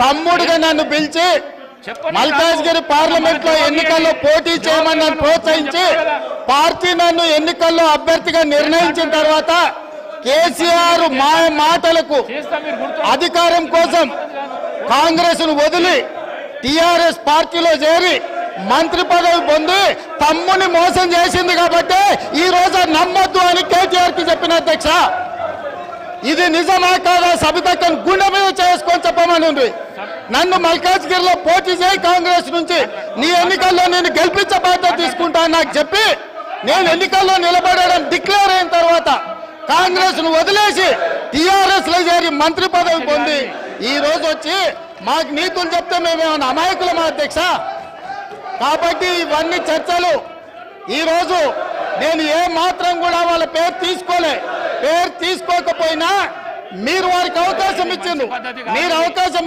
తమ్ముడుగా నన్ను పిలిచి మల్కాజ్గిరి పార్లమెంట్ లో ఎన్నికల్లో పోటీ చేయమని నన్ను ప్రోత్సహించి పార్టీ నన్ను ఎన్నికల్లో అభ్యర్థిగా నిర్ణయించిన తర్వాత కేసీఆర్ మాటలకు అధికారం కోసం కాంగ్రెస్ ను వదిలి టిఆర్ఎస్ పార్టీలో చేరి మంత్రి పదవి పొంది తమ్ముని మోసం చేసింది కాబట్టి ఈ రోజు నమ్మొద్దు అని కేటీఆర్ కి చెప్పిన అధ్యక్ష. ఇది నిజమా కాదా సబితక్కను గుండె మీద చేసుకొని చెప్పమని ఉంది. నన్ను మల్కాజ్గిరిలో పోటీ చేయి కాంగ్రెస్ నుంచి, నీ ఎన్నికల్లో నేను గెలిపించే బాధ్యత తీసుకుంటా నాకు చెప్పి నేను ఎన్నికల్లో నిలబడడం డిక్లేర్ అయిన తర్వాత కాంగ్రెస్ ను వదిలేసి టిఆర్ఎస్ లో చేరి మంత్రి పదవి పొంది ఈ రోజు వచ్చి మాకు నీతులు చెప్తే మేమేమన్నా అమాయకులమా అధ్యక్ష? కాబట్టి ఇవన్నీ చర్చలు. ఈ రోజు నేను ఏ మాత్రం కూడా వాళ్ళ పేరు తీసుకోకపోయినా మీరు వారికి అవకాశం ఇచ్చిండ్రు. మీరు అవకాశం